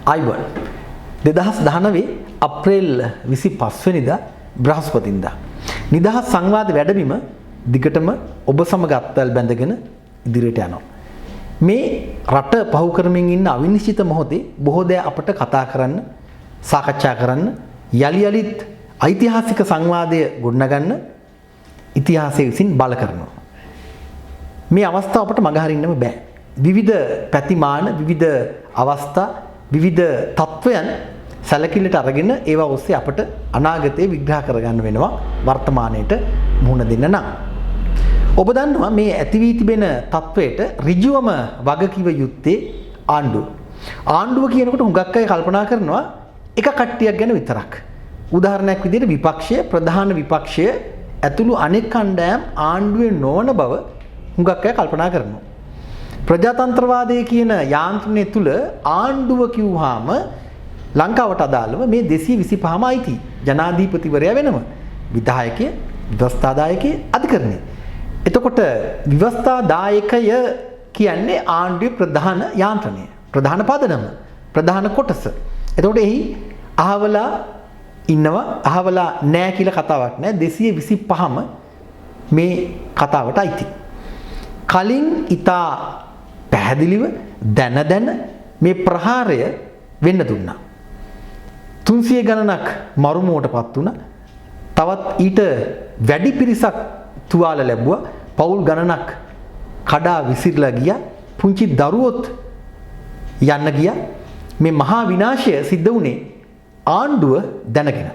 අයිබෝන් 2019 අප්‍රේල් 25 වෙනිදා බ්‍රහස්පතින්දා නිදහස් සංවාද වැඩබිම දිගටම ඔබ සමග අත්වැල් බැඳගෙන ඉදිරියට යනවා. මේ රට පහු කරමින් ඉන්න අවිනිශ්චිත මොහොතේ බොහෝ දේ අපට කතා කරන්න, සාකච්ඡා කරන්න, යලි යලිත් ඓතිහාසික සංවාදය ගොඩනගන්න ඉතිහාසය විසින් බල කරනවා. මේ අවස්ථාව අපට මගහරින්නම බෑ. විවිධ පැතිමාන, විවිධ අවස්ථා, විවිධ තත්වයන් සැලකිල්ලට අරගෙන ඒවා ඔස්සේ අපට අනාගතයේ විග්‍රහ කරගන්න වෙනවා වර්තමානයේට මුහුණ දෙන්න නම්. ඔබ දන්නවා මේ ඇති වී තිබෙන තත්වයට ඍජුවම වගකිව යුත්තේ ආණ්ඩුව. ආණ්ඩුව කියනකොට හුඟක් අය කල්පනා කරනවා එක කට්ටියක් ගැන විතරක්. උදාහරණයක් විදිහට විපක්ෂය, ප්‍රධාන විපක්ෂය ඇතුළු අනෙක් කණ්ඩායම් ආණ්ඩුවේ නොවන බව හුඟක් අය කල්පනා කරනවා. ප්‍රජාතන්ත්‍රවාදය කියන යාන්ත්‍රණය තුල ආණ්ඩුව කිව්වහම ලංකාවට අදාළව මේ 225ම අයිති. ජනාධිපතිවරයා වෙනම. විධායකය, ව්‍යවස්ථාදායකය, අධිකරණය. එතකොට ව්‍යවස්ථාදායකය කියන්නේ ආණ්ඩුවේ ප්‍රධාන යාන්ත්‍රණය, ප්‍රධාන පදනම, ප්‍රධාන කොටස. එතකොට එහි අහවලා ඉන්නවා, අහවලා නැහැ කියලා කතාවක් නැහැ. 225ම මේ කතාවට අයිති. කලින් ඊතා පැහැදිලිව දැන මේ ප්‍රහාරය වෙන්න දුන්නා. 300 ගණනක් මරුමුවටපත් වුණා. තවත් ඊට වැඩි පිරිසක් තුවාල ලැබුවා. පවුල් ගණනක් කඩා විසිරලා ගියා. පුංචි දරුවොත් යන්න ගියා. මේ මහා විනාශය සිද්ධ වුණේ ආණ්ඩුව දැනගෙන.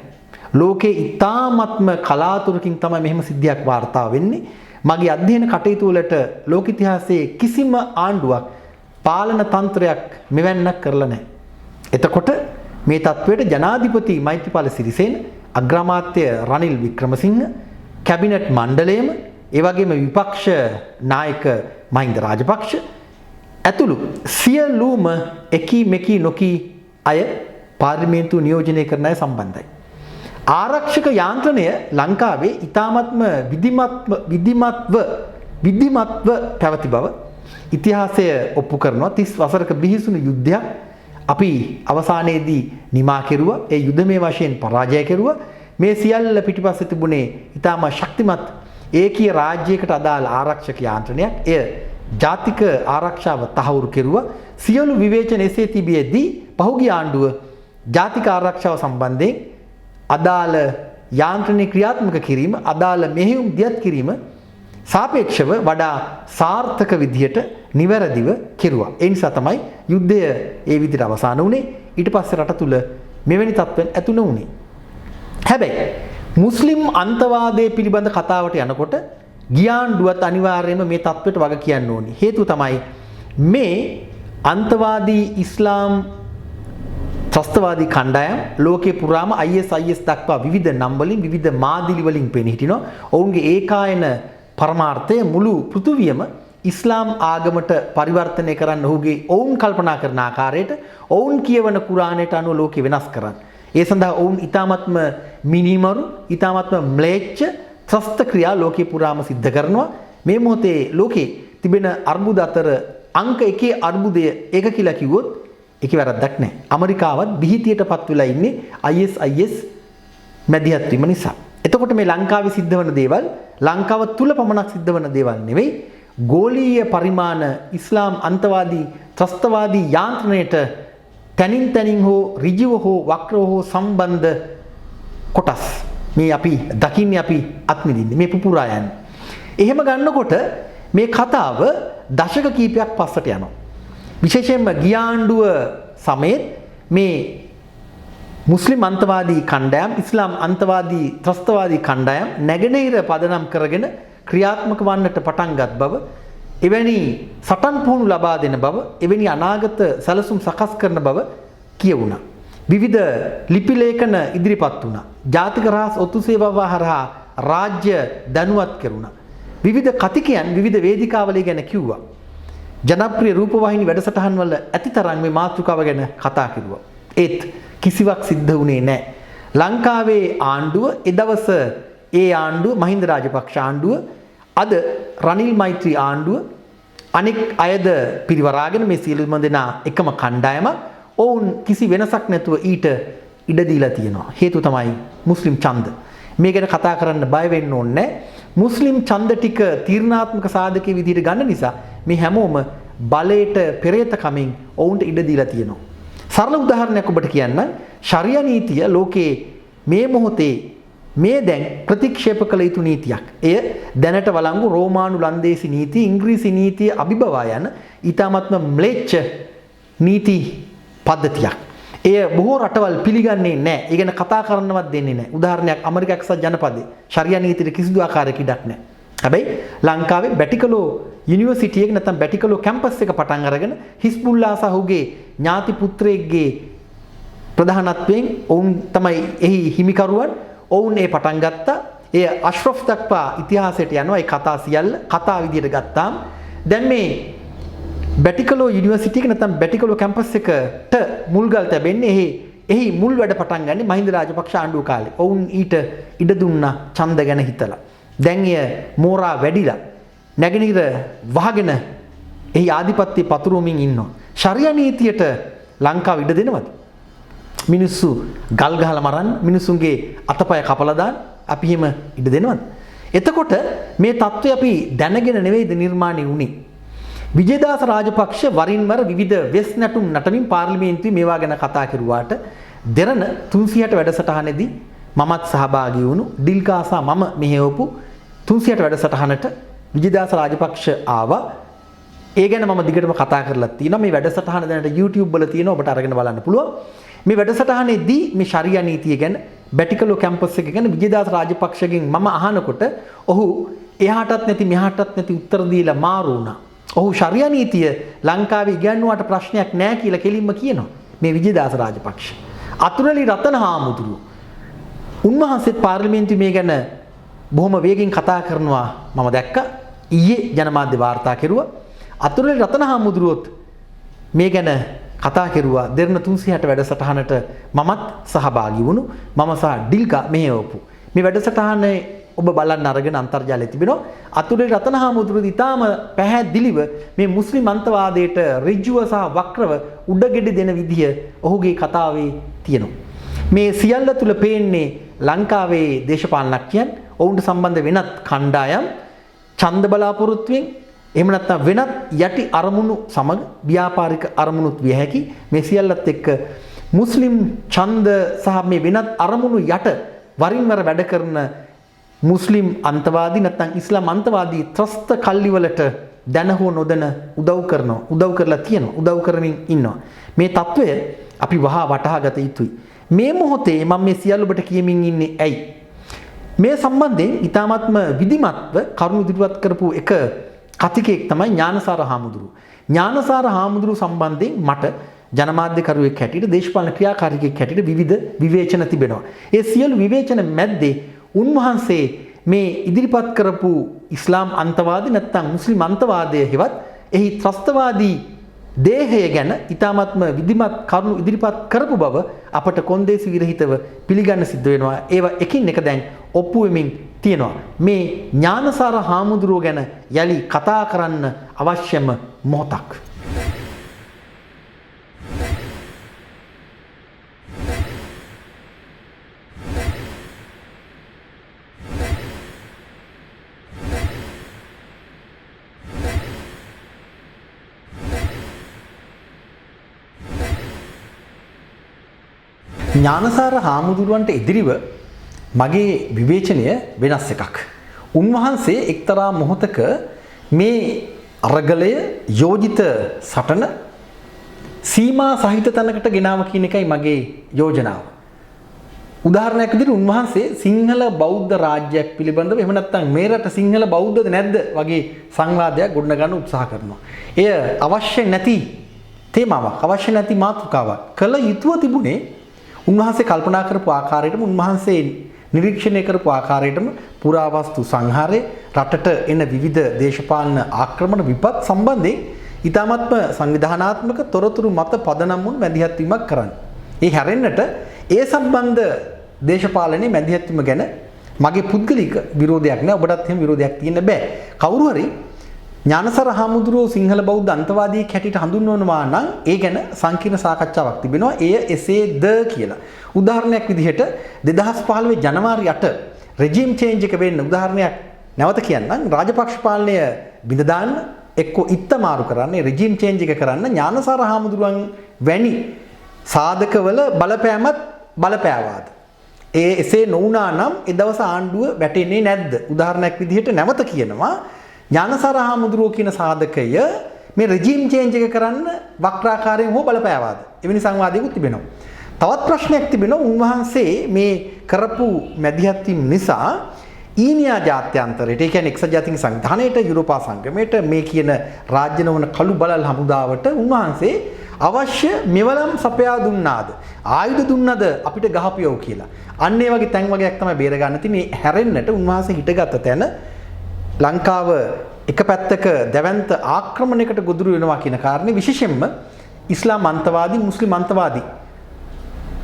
ලෝකේ ඉතාමත්ම කලාතුරකින් තමයි මෙහෙම සිද්ධියක් වාර්තා වෙන්නේ. මගේ අධ්‍යයන කටයුතු වලට ලෝක ඉතිහාසයේ කිසිම ආණ්ඩුවක්, පාලන තන්ත්‍රයක් මෙවැන්නක් කරලා නැහැ. එතකොට මේ තත්වයට ජනාධිපති මෛත්‍රීපාල සිරිසේන, අග්‍රාමාත්‍ය රනිල් වික්‍රමසිංහ, කැබිනට් මණ්ඩලයම, ඒ වගේම විපක්ෂ නායක මහින්ද රාජපක්ෂ ඇතුළු සියලුම එකී මෙකී නොකී අය පාර්ලිමේන්තුව නියෝජනය කරන අය සම්බන්ධයි. ආරක්ෂක යාන්ත්‍රණය ලංකාවේ ඉතාමත්ම විධිමත්ව පැවති බව ඉතිහාසය ඔප්පු කරනවා. 30 වසරක බිහිසුණු යුද්ධයක් අපි අවසානයේදී නිමා කෙරුවා. ඒ යුද්ධමය වශයෙන් පරාජය කෙරුවා. මේ සියල්ල පිටිපස්සේ තිබුණේ ඉතාම ශක්තිමත් ඒකීය රාජ්‍යයකට අදාළ ආරක්ෂක යාන්ත්‍රණයක්. එය ජාතික ආරක්ෂාව තහවුරු කෙරුවා. සියලු විවේචන එසේ තිබියදී පහුගිය ආණ්ඩුව ජාතික ආරක්ෂාව සම්බන්ධයෙන් අදාළ යාන්ත්‍රණය ක්‍රියාත්මක කිරීම, අදාළ මෙහෙයුම් දියත් කිරීම සාපේක්ෂව වඩා සාර්ථක විදිහට නිවැරදිව කෙරුවා. ඒ නිසා තමයි යුද්ධය ඒ විදිහට අවසන් වුණේ. ඊට පස්සේ රට තුල මෙවැනි තත්ත්වයන් ඇති නොවුනේ. හැබැයි මුස්ලිම් අන්තවාදයේ පිළිබඳ කතාවට යනකොට ගියාණ්ඩුවත් අනිවාර්යයෙන්ම මේ තත්ත්වයට වග කියන්න ඕනි. හේතුව තමයි මේ අන්තවාදී ඉස්ලාම් ත්‍රස්තවාදී කණ්ඩායම් ලෝකේ පුරාම IS දක්වා විවිධ නම් වලින්, විවිධ මාදිලි වලින් පෙනී හිටිනවා. ඔවුන්ගේ ඒකායන පරමාර්ථය මුළු පෘථුවියම ඉස්ලාම් ආගමට පරිවර්තනය කරන්න ඔවුන් කල්පනා කරන ආකාරයට, ඔවුන් කියවන කුරානයට අනුව ලෝකෙ වෙනස් කරන්න. ඒ සඳහා ඔවුන් ඊ타මත්ම මිනිමරු, ඊ타මත්ම ම්ලේච්ඡ ත්‍රස්ත ක්‍රියා ලෝකේ පුරාම සිද්ධ කරනවා. මේ මොහොතේ ලෝකේ තිබෙන අර්බුද අතර අංක 1 අර්බුදය ඒක කියලා කිව්වොත් ඒකේ වැරද්දක් නැහැ. ඇමරිකාවත් බිහිතියටපත් වෙලා ඉන්නේ IS මැදිහත් වීම නිසා. එතකොට මේ ලංකාවේ සිද්ධ වෙන දේවල් ලංකාව තුල පමණක් සිද්ධ වෙන දේවල් නෙවෙයි. ගෝලීය පරිමාණ ඉස්ලාම් අන්තවාදී ත්‍රස්තවාදී යාන්ත්‍රණයට තනින් හෝ ඍජුව හෝ වක්‍රව හෝ සම්බන්ධ කොටස් මේ අපි දකින්නේ, අපි අත්මිදින්නේ, මේ පුපුරා යන්නේ. එහෙම ගන්නකොට මේ කතාව දශක කීපයක් පස්සට යනවා. විශේෂයෙන්ම ගියාණ්ඩුව සමේත් මේ මුස්ලිම් අන්තවාදී කණ්ඩායම්, ඉස්ලාම් අන්තවාදී ත්‍රස්තවාදී කණ්ඩායම් නැගෙනහිර පදනම් කරගෙන ක්‍රියාත්මක වන්නට පටන් ගත් බව, එවැනි සටන් පුහුණු ලබා දෙන බව, එවැනි අනාගත සැලසුම් සකස් කරන බව කියවුණා. විවිධ ලිපි ලේඛන ඉදිරිපත් වුණා. ජාතික රහස් ඔත්තු සේවාව හරහා රාජ්‍ය දැනුවත් කෙරුණා. විවිධ කතිකයන් විවිධ වේදිකාවල ගැන කිව්වා. ජනප්‍රිය රූපවාහිනී වැඩසටහන් වල ඇතිතරම් මේ මාතෘකාව ගැන කතා කෙරුවා. ඒත් කිසිවක් සිද්ධ වුණේ නැහැ. ලංකාවේ ආණ්ඩුව එදවස ඒ ආණ්ඩුව මහින්ද රාජපක්ෂ ආණ්ඩුව, අද රනිල් මෛත්‍රී ආණ්ඩුව, අනෙක් අයද පිරිවරාගෙන මේ සියලුම දෙනා එකම කණ්ඩායමක් ඔවුන් කිසි වෙනසක් නැතුව ඊට ඉඩ දීලා තියෙනවා. හේතුව තමයි මුස්ලිම් ඡන්ද. මේ ගැන කතා කරන්න බය වෙන්න ඕනේ. මුස්ලිම් ඡන්ද ටික තීරණාත්මක සාධකයේ විදිහට ගන්න නිසා මේ හැමෝම බලයට පෙරේත කමින් ඔවුන්ට ඉඩ දීලා තියෙනවා. සරල උදාහරණයක් ඔබට කියන්නම්. ශරියා නීතිය ලෝකේ මේ මොහොතේ මේ දැන් ප්‍රතික්ෂේප කළ යුතු නීතියක්. එය දැනට වළංගු රෝමානු ලන්දේසි නීතිය, ඉංග්‍රීසි නීතිය අභිබවා යන ඊටාත්ම ම්ලේච්ඡ නීති පද්ධතියක්. එය බොහෝ රටවල් පිළිගන්නේ නැහැ. ඒ ගැන කතා කරන්නවත් දෙන්නේ නැහැ. උදාහරණයක් ඇමරිකා එක්සත් ජනපදයේ ශරියා නීතියට කිසිදු ආකාරයක ඉඩක් නැහැ. හැබැයි ලංකාවේ බැටිකලෝ යුනිවර්සිටි එක නැත්නම් බැටිකලෝ කැම්පස් එක පටන් අරගෙන හිස්බුල්ලා සහ ඔහුගේ ඥාති පුත්‍රයෙක්ගේ ප්‍රධානත්වයෙන් ඔවුන් තමයි එහි හිමිකරුවන්. ඔවුන් ඒ පටන් ගත්තා. එය අෂ්රෆ් දක්වා ඉතිහාසයට යනවා. ඒ කතා සියල්ල කතා විදියට ගත්තාම දැන් මේ බැටිකලෝ යුනිවර්සිටි එක නැත්නම් බැටිකලෝ කැම්පස් එකට මුල්ගල් තැබෙන්නේ එහි මුල් වැඩ පටන් ගන්නේ මහින්ද රාජපක්ෂ ආණ්ඩුව කාලේ. ඔවුන් ඊට ඉඩ දුන්නා ඡන්ද ගැන හිතලා. දැන් එය මෝරා වැඩිලා නැගෙනහිර වහගෙන එහි ආධිපත්‍ය පතුරවමින් ඉන්නවා. ශරියා නීතියට ලංකාව ඉඩ දෙනවද? මිනිස්සු ගල් ගහලා මරන්න, මිනිසුන්ගේ අතපය කපලා දාන්න අපි හිම ඉඩ දෙනවද? එතකොට මේ தত্ত্বය අපි දැනගෙන නෙවෙයිද නිර්මාණය වුනේ. විජේදාස රාජපක්ෂ වරින් වර විවිධ වෙස් නැටුම් නටමින් පාර්ලිමේන්තුවේ මේවා ගැන කතා කරුවාට දෙරණ 360 වැඩසටහනේදී මමත් සහභාගී වුණු ඩිල්කාසා මම මෙහෙවපු 360 වැඩසටහනට විජේදාස රාජපක්ෂ ආවා. ඒ ගැන මම දිගටම කතා කරලා තියෙනවා. මේ වැඩසටහන දැනට YouTube වල තියෙනවා. ඔබට අරගෙන බලන්න පුළුවන්. මේ වැඩසටහනේදී මේ ශරියා නීතිය ගැන බැටිකලෝ කැම්පස් එක ගැන විජේදාස රාජපක්ෂගෙන් මම අහනකොට ඔහු එහාටත් නැති මෙහාටත් නැති උත්තර දීලා මාරු වුණා. ඔහු ශරියා නීතිය ලංකාවේ ඉගෙනුවාට ප්‍රශ්නයක් නැහැ කියලා කෙලින්ම කියනවා. මේ විජේදාස රාජපක්ෂ. අතුරුලි රතන හාමුදුරුවෝ උන්වහන්සේත් පාර්ලිමේන්තුවේ මේ ගැන බොහොම වේගෙන් කතා කරනවා මම දැක්කා. ඊයේ ජනමාධ්‍ය වාර්තා කෙරුවා. අතුරුලි රතන හාමුදුරුවොත් මේ ගැන කතා කෙරුවා. දෙරණ 360 වැඩසටහනට මමත් සහභාගී වුණු. මම සහ ඩිල්කා මෙහෙවපු. මේ වැඩසටහනේ ඔබ බලන්න අරගෙන අන්තර්ජාලයේ තිබෙනවා. අතුරුලි රතන හාමුදුරුවෝ ඉතාම පැහැදිලිව මේ මුස්ලිම් අන්තවාදයට ඍජුව සහ වක්‍රව උඩගෙඩි දෙන විදිය ඔහුගේ කතාවේ තියෙනවා. මේ සියල්ල තුල පේන්නේ ලංකාවේ දේශපාලනඥයන් ඔවුන්ට සම්බන්ධ වෙනත් කණ්ඩායම් ඡන්ද බලාපොරොත්තුවෙන් එහෙම නැත්නම් වෙනත් යටි අරමුණු සමග ව්‍යාපාරික අරමුණුත් විය හැකි. මේ සියල්ලත් එක්ක මුස්ලිම් ඡන්ද සහ මේ වෙනත් අරමුණු යට වරින් වර වැඩ කරන මුස්ලිම් අන්තවාදී නැත්නම් ඉස්ලාම් අන්තවාදී ත්‍රස්ත කල්ලිවලට දැන හෝ නොදැන උදව් කරලා තියෙනවා. උදව් කරමින් ඉන්නවා. මේ తত্ত্বය අපි වහා වටහා ගත යුතුයි. මේ මොහොතේ මම මේ සියල්ල ඔබට කියමින් ඉන්නේ ඇයි? මේ සම්බන්ධයෙන් ඊ타මාත්ම විධිමත්ව කරුණු ඉදිරිපත් කරපු එක කතිකෙක් තමයි ඥානසාර හාමුදුරුවෝ. ඥානසාර හාමුදුරුවෝ සම්බන්ධයෙන් මට ජනමාධ්‍යකරුවෙක් හැටියට දේශපාලන ක්‍රියාකාරියෙක් හැටියට විවිධ විවේචන තිබෙනවා. ඒ සියලු විවේචන මැද්දේ උන්වහන්සේ මේ ඉදිරිපත් කරපු ඉස්ලාම් අන්තවාදී නැත්නම් මුස්ලිම් අන්තවාදය හෙවත් එහි ත්‍රස්තවාදී දේහය ගැන ඊ타මාත්ම විධිමත් කරුණු ඉදිරිපත් කරපු බව අපට කොන්දේසි විරහිතව පිළිගන්න සිද්ධ වෙනවා. ඒවා එකින් එක දැන් ඔප්පු වෙමින් තියෙනවා. මේ ඥානසාර හාමුදුරුවෝ ගැන යලි කතා කරන්න අවශ්‍යම මොහොතක්. ඥානසාර හාමුදුරුවන්ට ඉදිරිව මගේ විවේචනය වෙනස් එකක්. උන්වහන්සේ එක්තරා මොහොතක මේ අරගලය යෝජිත සටන සීමා සහිත තැනකට ගෙනාව කියන එකයි මගේ යෝජනාව. උදාහරණයක් විදිහට උන්වහන්සේ සිංහල බෞද්ධ රාජ්‍යයක් පිළිබඳව එහෙම නැත්නම් මේ රට සිංහල බෞද්ධද නැද්ද වගේ සංවාදයක් ගොඩනගන්න උත්සාහ කරනවා. එය අවශ්‍ය නැති තේමාවක්, අවශ්‍ය නැති මාතෘකාවක්. කළ යුතුව තිබුණේ උන්වහන්සේ කල්පනා කරපු ආකාරයටම උන්වහන්සේ නිරීක්ෂණය කරපු ආකාරයටම පුරාවස්තු සංහාරය රටට එන විවිධ දේශපාලන ආක්‍රමණ විපත් සම්බන්ධයෙන් ඊ타මත්ම සංවිධානාත්මක තොරතුරු මත පදනම් වුණු මැදිහත් වීමක් කරන්න. ඒ හැරෙන්නට ඒ සම්බන්ධ දේශපාලනයේ මැදිහත් වීම ගැන මගේ පුද්ගලික විරෝධයක් නෑ. ඔබටත් එහෙම විරෝධයක් තියෙන්න බෑ. කවුරු හරි ඥානසාර හාමුදුරුවෝ සිංහල බෞද්ධ අන්තවාදී කැටියට හඳුන්වනවා නම් ඒ ගැන සංකීර්ණ සාකච්ඡාවක් තිබෙනවා. එය එසේද කියලා. උදාහරණයක් විදිහට 2015 ජනවාරි 8 රෙජිම් චේන්ජ් එක වෙන්න උදාහරණයක් නැවත කියන්නම්. රාජපක්ෂ පාලනය බිඳ දාන්න එක්කෝ ඉත්තමාරු කරන්නේ රෙජිම් චේන්ජ් එක කරන්න ඥානසාර හාමුදුරුවන් වැනි සාධකවල බලපෑමත් බලපෑවාද? එසේ නොවුනා නම් ඒ දවස ආණ්ඩුව වැටෙන්නේ නැද්ද? උදාහරණයක් විදිහට නැවත කියනවා ඥානසාර හාමුදුරුවෝ කියන සාධකය මේ රෙජිම් චේන්ජ් එක කරන්න වක්‍රාකාරයෙන් හෝ බලපෑවාද? එවැනි සංවාදයකුත් තිබෙනවා. තවත් ප්‍රශ්නයක් තිබෙනවා උන්වහන්සේ මේ කරපු මැදිහත් වීම නිසා ඊනියා ජාත්‍යන්තරයට ඒ කියන්නේ එක්සත් ජාතීන් සංවිධානයට යුරෝපා සංගමයට මේ කියන රාජ්‍ය නොවන කළු බලල් හමුදාවට උන්වහන්සේ අවශ්‍ය මෙවලම් සපයා දුන්නාද? ආයුධ දුන්නද අපිට ගහපියව කියලා. අන්න ඒ වගේ තැන් වගේක් තමයි බේර ගන්න තියෙන්නේ. හැරෙන්නට උන්වහන්සේ හිටගත තැන ලංකාව එක පැත්තක දැවැන්ත ආක්‍රමණයකට ගොදුරු වෙනවා කියන කාරණේ විශේෂයෙන්ම ඉස්ලාම් අන්තවාදී මුස්ලිම් අන්තවාදී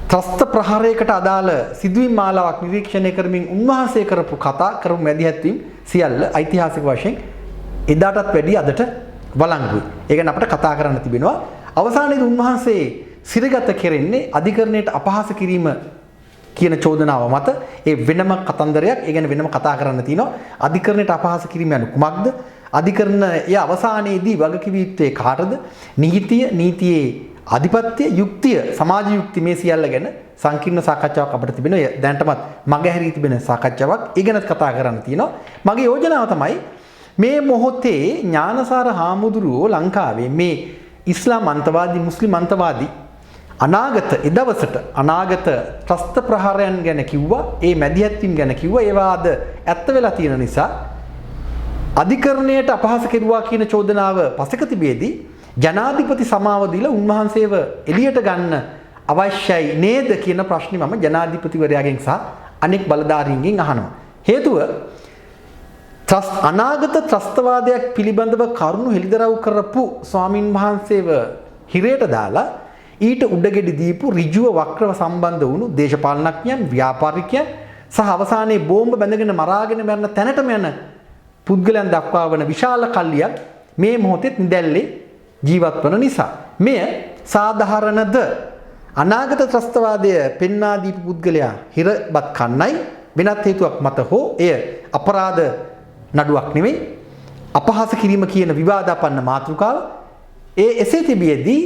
ත්‍රස්ත ප්‍රහාරයකට අදාළ සිදුවීම් මාලාවක් නිරීක්ෂණය කරමින් උන්වහන්සේ කරපු කතා කරපු මැදිහත්වීම් සියල්ල ඓතිහාසික වශයෙන් එදාටත් වැඩි අදට වළංගුයි. ඒ ගැන අපිට කතා කරන්න තිබෙනවා. අවසානයේදී උන්වහන්සේ සිරගත කෙරෙන්නේ අධිකරණයට අපහාස කිරීම කියන චෝදනාව මත. ඒ වෙනම කතන්දරයක්. ඒ ගැන වෙනම කතා කරන්න තියෙනවා. අධිකරණයට අපහාස කිරීම යනු කුමක්ද? අධිකරණය අවසානයේදී වගකිවිය යුත්තේ කාටද? නීතිය, නීතියේ ආධිපත්‍ය, යුක්තිය, සමාජ යුක්ති මේ සියල්ල ගැන සංකීර්ණ සාකච්ඡාවක් අපිට තිබෙනවා. දැනටමත් මගහැරී තිබෙන සාකච්ඡාවක්. ඒ ගැනත් කතා කරන්න තියෙනවා. මගේ යෝජනාව තමයි මේ මොහොතේ ඥානසාර හාමුදුරුවෝ ලංකාවේ මේ ඉස්ලාම් අන්තවාදී මුස්ලිම් අන්තවාදී අනාගත එදවසට අනාගත ත්‍රස්ත ප්‍රහාරයන් ගැන කිව්වා. ඒ මැදිහත්වීම් ගැන කිව්වා. ඒවා අද ඇත්ත වෙලා තියෙන නිසා අධිකරණයට අපහාස කෙරුවා කියන චෝදනාව පසෙක තිබෙදී ජනාධිපති සමාව දීලා උන්වහන්සේව එළියට ගන්න අවශ්‍යයි නේද කියන ප්‍රශ්නේ මම ජනාධිපතිවරයාගෙන් සහ අනෙක් බලධාරීන්ගෙන් අහනවා. හේතුව අනාගත ත්‍රස්තවාදයක් පිළිබඳව කරුණු හෙළිදරව් කරපු ස්වාමින් වහන්සේව හිරේට දාලා ඊට උඩගෙඩි දීපු ඍජුව වක්‍රව සම්බන්ධ වුණු දේශපාලනඥයන් ව්‍යාපාරිකයන් සහ අවසානයේ බෝම්බ බැඳගෙන මරාගෙන මරන තැනටම යන පුද්ගලයන් දක්වා වන විශාල කල්ලියක් මේ මොහොතේ නිදැල්ලේ ජීවත් වන නිසා මෙය සාධාරණද? අනාගත ත්‍රස්තවාදය පෙන්වා දීපු පුද්ගලයා හිරබත් කන්නයි වෙනත් හේතුවක් මත හෝ එය අපරාධ නඩුවක් නෙවෙයි අපහාස කිරීම කියන විවාදාපන්න මාතෘකාව එසේ තිබියදී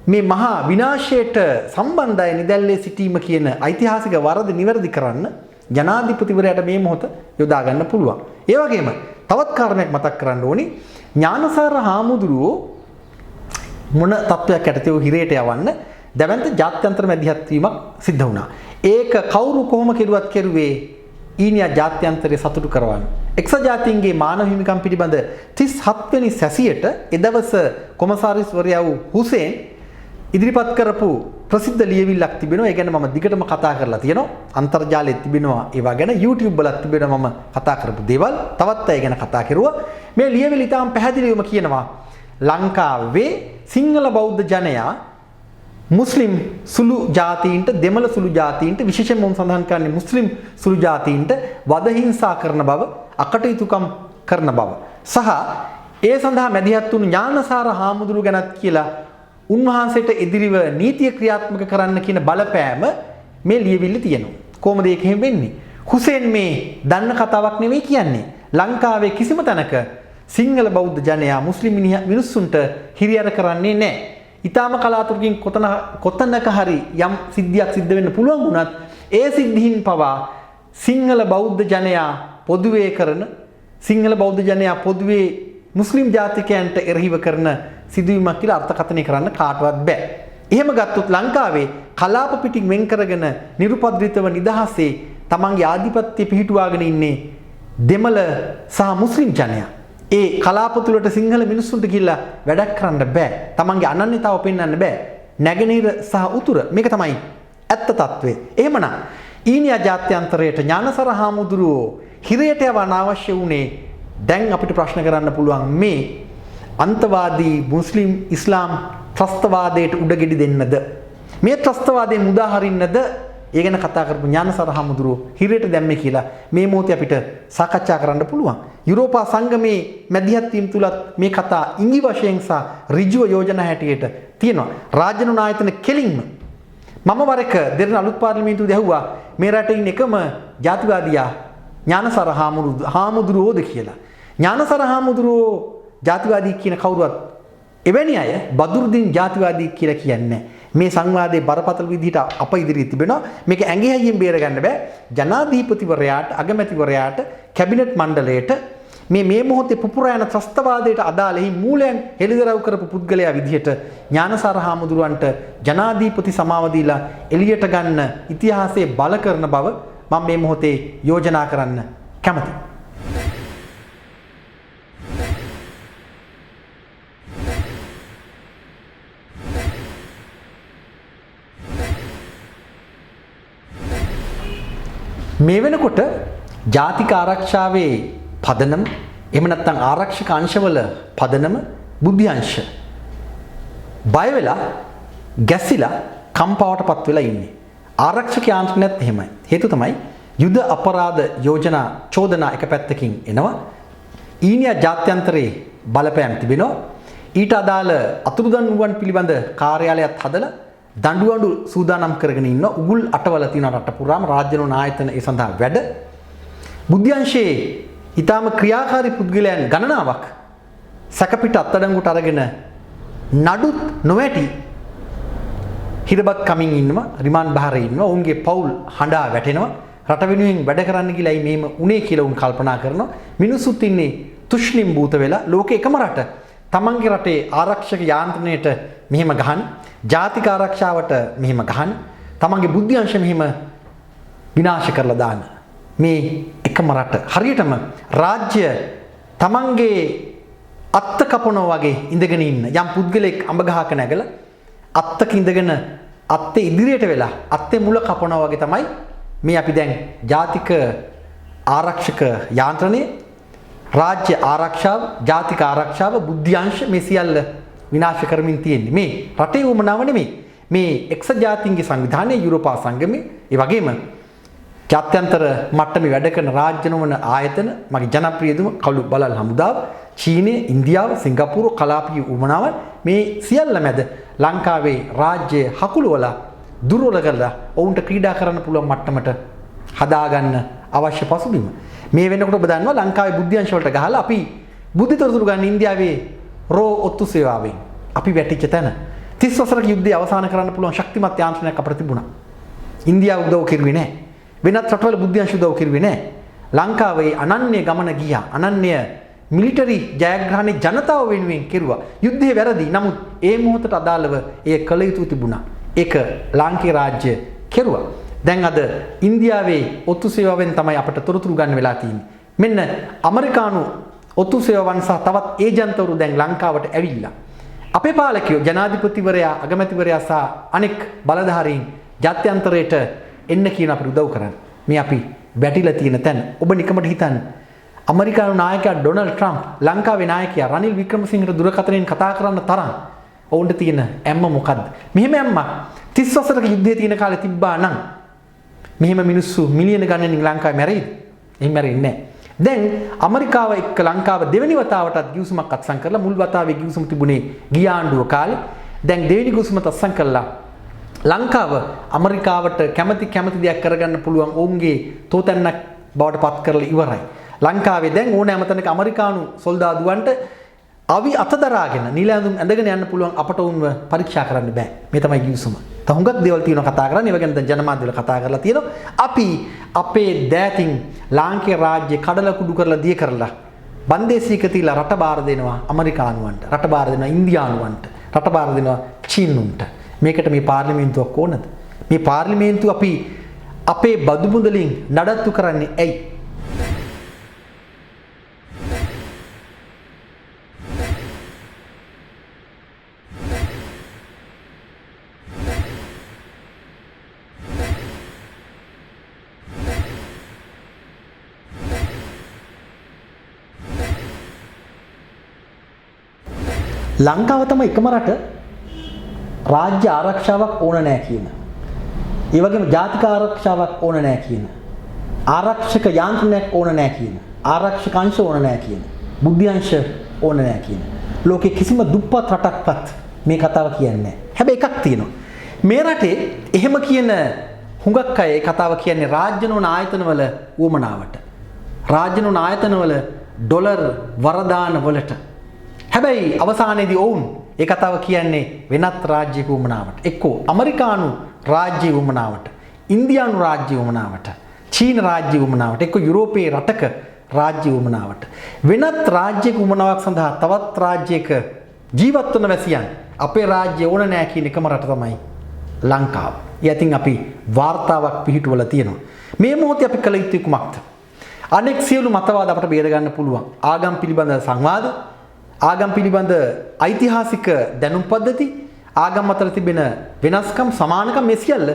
මේ මහා විනාශයට සම්බන්ධයි නිදැල්ලේ සිටීම කියන ඓතිහාසික වරද නිවැරදි කරන්න ජනාධිපතිවරයාට මේ මොහොත යොදා ගන්න පුළුවන්. ඒ වගේම තවත් කාරණයක් මතක් කරන්න ඕනි. ඥානසාර හාමුදුරුවෝ මොන තත්වයක් යටතේ හිරේට යවන්න දැවැන්ත ජාත්‍යන්තර මැදිහත්වීමක් සිද්ධ වුණා. ඒක කවුරු කොහොම කෙරුවත් කෙරුවේ ඊනියා ජාත්‍යන්තරය සතුටු කරවන්න. එක්සත් ජාතීන්ගේ මානව හිමිකම් පිළිබඳ 37 වෙනි සැසියට එදවස කොමසාරිස්වරයා වූ හුසේන් ඉදිරිපත් කරපු ප්‍රසිද්ධ ලියවිල්ලක් තිබෙනවා. ඒ ගැන මම දිගටම කතා කරලා තියෙනවා. අන්තර්ජාලයේ තිබෙනවා ඒවා ගැන YouTube වලත් තිබෙනවා මම කතා කරපු දේවල්. තවත් අය ගැන කතා කරුවා. මේ ලියවිල්ල ඉතාම පැහැදිලිවම කියනවා ලංකාවේ සිංහල බෞද්ධ ජනයා මුස්ලිම් සුළු ජාතීන්ට දෙමළ සුළු ජාතීන්ට විශේෂයෙන්ම මම සඳහන් කරන්නේ මුස්ලිම් සුළු ජාතීන්ට වද හිංසා කරන බව අකටයුතුකම් කරන බව සහ ඒ සඳහා මැදිහත් වුණු ඥානසාර හාමුදුරුව ගැනත් කියලා උන්වහන්සේට එදිරිව නීතිය ක්‍රියාත්මක කරන්න කියන බලපෑම මේ ලියවිල්ලේ තියෙනවා. කොහොමද ඒක එහෙම වෙන්නේ? හුසේන් මේ දන්න කතාවක් නෙවෙයි කියන්නේ. ලංකාවේ කිසිම තැනක සිංහල බෞද්ධ ජනයා මුස්ලිම් මිනිස්සුන්ට හිරිහැර කරන්නේ නැහැ. ඊටාම කලාතුරකින් කොතනක හරි යම් සිද්ධියක් සිද්ධ වෙන්න පුළුවන් වුණත් ඒ සිද්ධීන් පවා සිංහල බෞද්ධ ජනයා පොදුවේ කරන සිංහල බෞද්ධ ජනයා පොදුවේ මුස්ලිම් ජාතිකයන්ට එරෙහිව කරන සිදුවීමක් කියලා අර්ථකථනය කරන්න කාටවත් බෑ. එහෙම ගත්තොත් ලංකාවේ කලාප පිටින් වෙන් කරගෙන නිරුපද්‍රිතව නිදහසේ තමන්ගේ ආධිපත්‍ය පිහිටුවාගෙන ඉන්නේ දෙමළ සහ මුස්ලිම් ජනයා. ඒ කලාප තුලට සිංහල මිනිස්සුන්ට ගිහිල්ලා වැඩක් කරන්න බෑ. තමන්ගේ අනන්‍යතාව පෙන්වන්න බෑ. නැගෙනහිර සහ උතුර මේක තමයි ඇත්ත తත්වය. එහෙමනම් ඊනියා ජාත්‍යන්තරයට ඥානසාර හාමුදුරුවෝ හිරයට යවන්න අවශ්‍ය වුණේ දැන් අපිට ප්‍රශ්න කරන්න පුළුවන් මේ අන්තවාදී මුස්ලිම් ඉස්ලාම් ත්‍රස්තවාදයට උඩගෙඩි දෙන්නද? මේ ත්‍රස්තවාදයෙන් මුදා හරින්නද ඒ ගැන කතා කරපු ඥානසාර හාමුදුරුවෝ හිරේට දැම්මේ කියලා මේ මොහොතේ අපිට සාකච්ඡා කරන්න පුළුවන්. යුරෝපා සංගමේ මැදිහත් වීම තුලත් මේ කතා ඉඟි වශයෙන් සහ ඍජුව යෝජනා හැටියට තියෙනවා. රාජ්‍යන ආයතන කෙලින්ම මම වර එක දෙරණ අලුත් පාර්ලිමේන්තුවේ දැහුවා මේ රටේ ඉන්න එකම ජාතිවාදියා ඥානසාර හාමුදුරුවෝද කියලා. ඥානසාර හාමුදුරුවෝ ජාතිවාදී කියන කවුරුවත් එවැනි අය බදුරුදින් ජාතිවාදී කියලා කියන්නේ මේ සංවාදයේ බරපතල විදිහට අප ඉදිරියේ තිබෙනවා. මේක ඇඟේ හැයියෙන් බේර ගන්න බෑ. ජනාධිපතිවරයාට, අගමැතිවරයාට, කැබිනට් මණ්ඩලයට මේ මොහොතේ පුපුරා යන ත්‍රස්තවාදයට අදාළ එහි මූලයන් හෙළිදරව් කරපු පුද්ගලයා විදිහට ඥානසාර හාමුදුරුවන්ට ජනාධිපති සමාව දීලා එළියට ගන්න ඉතිහාසයේ බල කරන බව මම මේ මොහොතේ යෝජනා කරන්න කැමතියි. මේ වෙනකොට ජාතික ආරක්ෂාවේ පදනම එහෙම නැත්නම් ආරක්ෂක අංශවල පදනම බුද්ධි අංශ බය වෙලා ගැසිලා කම්පාවටපත් වෙලා ඉන්නේ. ආරක්ෂක යාන්ත්‍රණයත් එහෙමයි. හේතු තමයි යුද අපරාධ යෝජනා චෝදනා එක පැත්තකින් එනවා. ඊනියා ජාත්‍යන්තරයේ බලපෑම් තිබෙනවා. ඊට අදාළ අතුරුදන් පිළිබඳ කාර්යාලයක් හදලා දඬුවම් සූදානම් කරගෙන ඉන්න උගුල් අටවල තියෙන රට පුරාම රාජ්‍යන ආයතන ඒ සඳහා වැඩ බුද්ධි අංශයේ ඊටාම ක්‍රියාකාරී පුද්ගලයන් ගණනාවක් සැකපිට අත්අඩංගුවට අරගෙන නඩුත් නොවැටි හිරබත් කමින් ඉන්නවා රිමාන්ඩ් බහරේ ඉන්නවා ඔවුන්ගේ පවුල් හඬා වැටෙනවා රට වෙනුවෙන් වැඩ කරන්න ගිලයි මේම උනේ කියලා උන් කල්පනා කරනවා මිනිස්සුත් ඉන්නේ තුෂ්ණිම් භූත වෙලා ලෝකේ එකම රට තමන්ගේ රටේ ආරක්ෂක යාන්ත්‍රණයට මෙහෙම ගහන ජාතික ආරක්ෂාවට මෙහෙම ගහන තමන්ගේ බුද්ධි අංශ මෙහෙම විනාශ කරලා දාන මේ එකම රට හරියටම රාජ්‍ය තමන්ගේ අත්ත කපනවා වගේ ඉඳගෙන ඉන්න යම් පුද්ගලෙක් අඹ ගහක නැගලා අත්තක ඉඳගෙන අත්තේ ඉදිරියට වෙලා අත්තේ මුල කපනවා වගේ තමයි මේ අපි දැන් ජාතික ආරක්ෂක යාන්ත්‍රණය රාජ්‍ය ආරක්ෂාව ජාතික ආරක්ෂාව බුද්ධි අංශ මේ සියල්ල විනාශ කරමින් තියෙන්නේ මේ රටේ උමනාව නෙමෙයි මේ එක්සත් ජාතීන්ගේ සංවිධානයේ යුරෝපා සංගමයේ ඒ වගේම ජාත්‍යන්තර මට්ටමේ වැඩ කරන රාජ්‍ය නොවන ආයතන මගේ ජනප්‍රියදම කළු බලල් හමුදාව චීනය ඉන්දියාව සිංගප්පූරු කලාපීය උමනාවන් මේ සියල්ල මැද ලංකාවේ රාජ්‍ය හකුළුවල දුර්වල කරලා ඔවුන්ට ක්‍රීඩා කරන්න පුළුවන් මට්ටමට හදාගන්න අවශ්‍ය පසුබිම මේ වෙනකොට ඔබ දන්නවා ලංකාවේ බුද්ධි අංශ වලට ගහලා අපි බුද්ධි තොරතුරු ගන්න ඉන්දියාවේ රෝ ඔත්තු සේවාවෙන් අපි වැටිච්ච තැන 30 වසරක යුද්ධය අවසන් කරන්න පුළුවන් ශක්තිමත් යාන්ත්‍රණයක් අපිට තිබුණා. ඉන්දියාව උදව් කෙරුවේ නැහැ. වෙනත් රටවල බුද්ධි අංශ උදව් කෙරුවේ නැහැ. ලංකාවේ අනන්‍ය ගමන ගියා. අනන්‍ය මිලිටරි ජයග්‍රහණේ ජනතාව වෙනුවෙන් කෙරුවා. යුද්ධයේ වැරදි. නමුත් ඒ මොහොතට අදාළව ඒ කළ යුතු තිබුණා. ඒක ලාංකේය රාජ්‍ය කෙරුවා. දැන් අද ඉන්දියාවේ ඔත්තු සේවාවෙන් තමයි අපට තොරතුරු ගන්න වෙලා තියෙන්නේ. මෙන්න ඇමරිකානු ඔත්තු සේවාවන් සහ තවත් ඒජන්තවරු දැන් ලංකාවට ඇවිල්ලා. අපේ පාලකයෝ ජනාධිපතිවරයා අගමැතිවරයා සහ අනෙක් බලධාරීන් ජාත්‍යන්තරයට එන්න කියන අපිට උදව් කරන්නේ. මේ අපි වැටිලා තියෙන තැන ඔබ නිකමට හිතන්න. ඇමරිකානු නායකයා ඩොනල්ඩ් ට්‍රම්ප් ලංකාවේ නායකයා රනිල් වික්‍රමසිංහට දුරකථනයෙන් කතා කරන්න තරම් ඔවුන්ට තියෙන ඇම්ම මොකද්ද? මෙහෙම ඇම්මක් 30 වසරක යුද්ධයේ තියෙන කාලේ තිබ්බා නම් මෙහෙම මිනිස්සු මිලියන ගණනින් ලංකාවේ මැරෙයිද? එහෙම මැරෙන්නේ නැහැ. දැන් ඇමරිකාව එක්ක ලංකාව දෙවෙනි වතාවටත් ගිවිසුමක් අත්සන් කරලා මුල් වතාවේ ගිවිසුම තිබුණේ ගිය ආණ්ඩුව කාලේ. දැන් දෙවෙනි ගිවිසුමත් අත්සන් කළා. ලංකාව ඇමරිකාවට කැමති දෙයක් කරගන්න පුළුවන් ඔවුන්ගේ තෝතැන්නක් බවට පත් කරලා ඉවරයි. ලංකාවේ දැන් ඕනෑම තැනක ඇමරිකානු සොල්දාදුවන්ට අවි අතදරාගෙන නිල ඇඳුම් ඇඳගෙන යන්න පුළුවන් අපට උන්ව පරීක්ෂා කරන්න බෑ. මේ තමයි ගිවිසුම. තව හුඟක් දේවල් තියෙනවා කතා කරන්න. ඒව ගැන දැන් ජනමාධ්‍යවල කතා කරලා තියෙනවා. අපි අපේ දෑතින් ලාංකේය රාජ්‍ය කඩලා කුඩු කරලා දිය කරලා බන්දේසියක තියලා රට බාර දෙනවා ඇමරිකානුවන්ට. රට බාර දෙනවා ඉන්දියානුවන්ට. රට බාර දෙනවා චීනුන්ට. මේකට මේ පාර්ලිමේන්තුවක් ඕනද? මේ පාර්ලිමේන්තුව අපි අපේ බදු මුදලින් නඩත්තු කරන්නේ ඇයි? ලංකාව තමයි එකම රට රාජ්‍ය ආරක්ෂාවක් ඕන නැහැ කියන. ඒ වගේම ජාතික ආරක්ෂාවක් ඕන නැහැ කියන. ආරක්ෂක යාන්ත්‍රණයක් ඕන නැහැ කියන. ආරක්ෂක අංශ ඕන නැහැ කියන. බුද්ධි අංශ ඕන නැහැ කියන. ලෝකේ කිසිම දුප්පත් රටක්වත් මේ කතාව කියන්නේ නැහැ. හැබැයි එකක් තියෙනවා. මේ රටේ එහෙම කියන හුඟක් අය ඒ කතාව කියන්නේ රාජ්‍ය නොවන ආයතනවල උවමනාවට. රාජ්‍ය නොවන ආයතනවල ඩොලර් වරදාන වලට. හැබැයි අවසානයේදී ඔවුන් ඒ කතාව කියන්නේ වෙනත් රාජ්‍යයක උවමනාවට. එක්කෝ ඇමරිකානු රාජ්‍ය උවමනාවට, ඉන්දියානු රාජ්‍ය උවමනාවට, චීන රාජ්‍ය උවමනාවට, එක්කෝ යුරෝපයේ රටක රාජ්‍ය උවමනාවට. වෙනත් රාජ්‍යයක උවමනාවක් සඳහා තවත් රාජ්‍යයක ජීවත් වන වැසියන් අපේ රාජ්‍ය ඕන නැහැ කියන එකම රට තමයි ලංකාව. ඉතින් අපි වාර්තාවක් පිළිටුවලා තියෙනවා. මේ මොහොතේ අපි කළ යුත්තේ කුමක්ද? අනෙක් සියලු මතවාද අපට බේර ගන්න පුළුවන්. ආගම් පිළිබඳ සංවාද, ආගම් පිළිබඳ ඓතිහාසික දැනුම් පද්ධති, ආගම් අතර තිබෙන වෙනස්කම්, සමානකම් මේ සියල්ල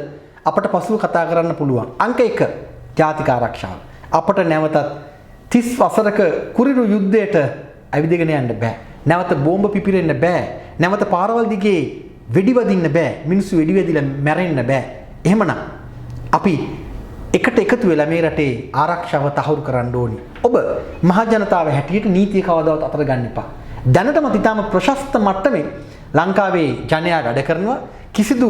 අපට පසුව කතා කරන්න පුළුවන්. අංක 1 ජාතික ආරක්ෂාව. අපට නැවතත් 30 වසරක කුරිරු යුද්ධයට ඇවිදගෙන යන්න බෑ. නැවත බෝම්බ පිපිරෙන්න බෑ. නැවත පාරවල් දිගේ වෙඩිවදින්න බෑ. මිනිස්සු වෙඩි වැදිලා මැරෙන්න බෑ. එහෙමනම් අපි එකට එකතු වෙලා මේ රටේ ආරක්ෂාව තහවුරු කරන්න ඕනි. ඔබ මහ ජනතාව හැටියට නීතිය කවදාවත් අතර ගන්න එපා. දැනටමත් ඉතාම ප්‍රශස්ත මට්ටමේ ලංකාවේ ජනයා වැඩ කරනවා. කිසිදු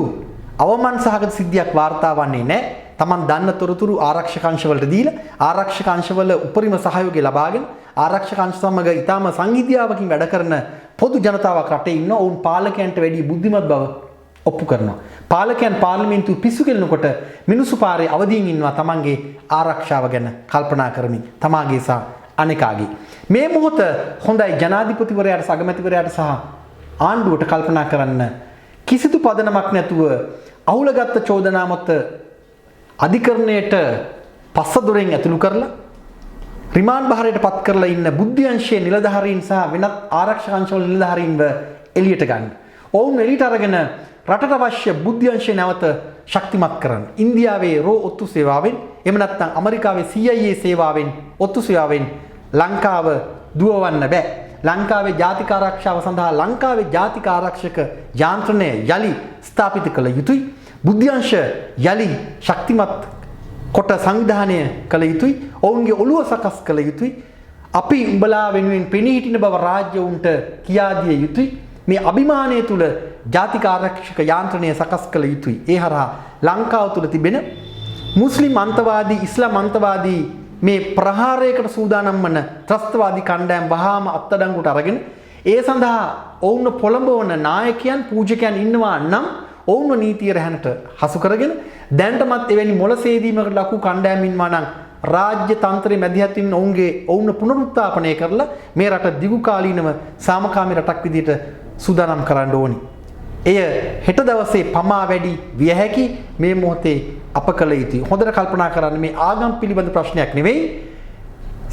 අවමන් සහගත සිද්ධියක් වාර්තා වන්නේ නැහැ. Taman දන්න තොරතුරු ආරක්ෂක අංශවලට දීලා ආරක්ෂක අංශවල උපරිම සහයෝගය ලබාගෙන ආරක්ෂක අංශ සමග ඉතාම සංහිඳියාවකින් වැඩ කරන පොදු ජනතාවක් රටේ ඉන්නවා. ඔවුන් පාලකයන්ට වැඩිය බුද්ධිමත් බව ඔප්පු කරනවා. පාලකයන් පාර්ලිමේන්තුව පිස්සු කෙලනකොට මිනිස්සු පාරේ අවදීන් ඉන්නවා තමන්ගේ ආරක්ෂාව ගැන කල්පනා කරමින් තමාගේ සහ අනෙකාගේ. මේ මොහොත හොඳයි ජනාධිපතිවරයාට, අගමැතිවරයාට සහ ආණ්ඩුවට කල්පනා කරන්න කිසිදු පදනමක් නැතුව අහුලගත්ත චෝදනා මත අධිකරණයට පස්සදොරෙන් ඇතුළු කරලා රිමාන්ඩ් භාරයට පත් කරලා ඉන්න බුද්ධි අංශයේ නිලධාරීන් සහ වෙනත් ආරක්ෂක අංශවල නිලධාරීන්ව එළියට ගන්න. ඔවුන් එළියට අරගෙන රටට අවශ්‍ය බුද්ධි අංශය නැවත ශක්තිමත් කරන්න. ඉන්දියාවේ රෝ ඔත්තු සේවාවෙන්, එහෙම නැත්නම් ඇමරිකාවේ CIA සේවාවෙන්, ඔත්තු සේවාවෙන් ලංකාව දුවවන්න බෑ. ලංකාවේ ජාතික ආරක්ෂාව සඳහා ලංකාවේ ජාතික ආරක්ෂක යාන්ත්‍රණය යලි ස්ථාපිත කළ යුතුයි. බුද්ධි අංශ යලි ශක්තිමත් කොට සංවිධානය කළ යුතුයි. ඔවුන්ගේ ඔළුව සකස් කළ යුතුයි. අපි උඹලා වෙනුවෙන් පෙනී හිටින බව රාජ්‍ය උන්ට කියා දිය යුතුයි. මේ අභිමානය තුල ජාතික ආරක්ෂක යාන්ත්‍රණය සකස් කළ යුතුයි. ඒ හරහා ලංකාව තුල තිබෙන මුස්ලිම් අන්තවාදී, ඉස්ලාම් අන්තවාදී මේ ප්‍රහාරයකට සූදානම් වන ත්‍රස්තවාදී කණ්ඩායම් වහාම අත්අඩංගුවට අරගෙන ඒ සඳහා ඔවුන්ව පොළඹවන නායකයන්, පූජකයන් ඉන්නවා නම් ඔවුන්ව නීතිය රැහැනට හසු කරගෙන දැනටමත් එවැනි මොළසේදීමකට ලකු කණ්ඩායම් ඉන්නවා නම් රාජ්‍ය තන්ත්‍රයේ මැදිහත් වෙන ඔවුන්ව පුනරුත්ථාපනය කරලා මේ රට දිගු කාලීනව සාමකාමී රටක් විදිහට සූදානම් කරන්න ඕනි. එය හෙට දවසේ පමා වැඩි විය හැකි මේ මොහොතේ අප කළ යුතුයි. හොඳට කල්පනා කරන්න මේ ආගම් පිළිබඳ ප්‍රශ්නයක් නෙවෙයි.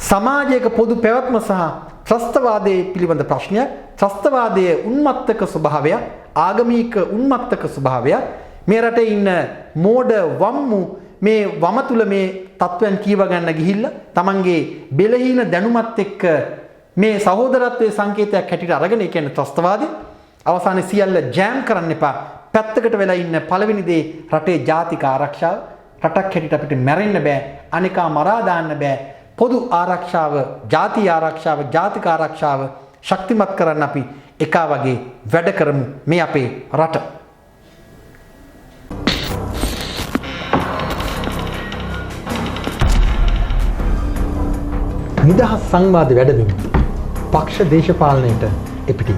සමාජයක පොදු පැවැත්ම සහ ත්‍රස්තවාදයේ පිළිබඳ ප්‍රශ්නයක්. ත්‍රස්තවාදයේ උන්මත්තක ස්වභාවය, ආගමික උන්මත්තක ස්වභාවය, මේ රටේ ඉන්න මෝඩ වම්මු මේ වම තුල මේ තත්වයන් කියව ගන්න ගිහිල්ලා තමන්ගේ බෙලහීන දැනුමත් එක්ක මේ සහෝදරත්වයේ සංකේතයක් හැටියට අරගෙන, ඒ කියන්නේ ත්‍රස්තවාදී අවසානයේ සියල්ල ජෑම් කරන්න එපා. පැත්තකට වෙලා ඉන්න පළවෙනි දේ රටේ ජාතික ආරක්ෂාව. රටක් හැටියට අපිට මැරෙන්න බෑ, අනිකා මරා දාන්න බෑ. පොදු ආරක්ෂාව, ජාතිය ආරක්ෂාව, ජාතික ආරක්ෂාව ශක්තිමත් කරන්න අපි එකා වගේ වැඩ කරමු මේ අපේ රට. නිදහස් සංවාද වැඩබිම් පක්ෂ දේශපාලනයට එපිටි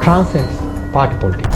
Transcends Party Politics.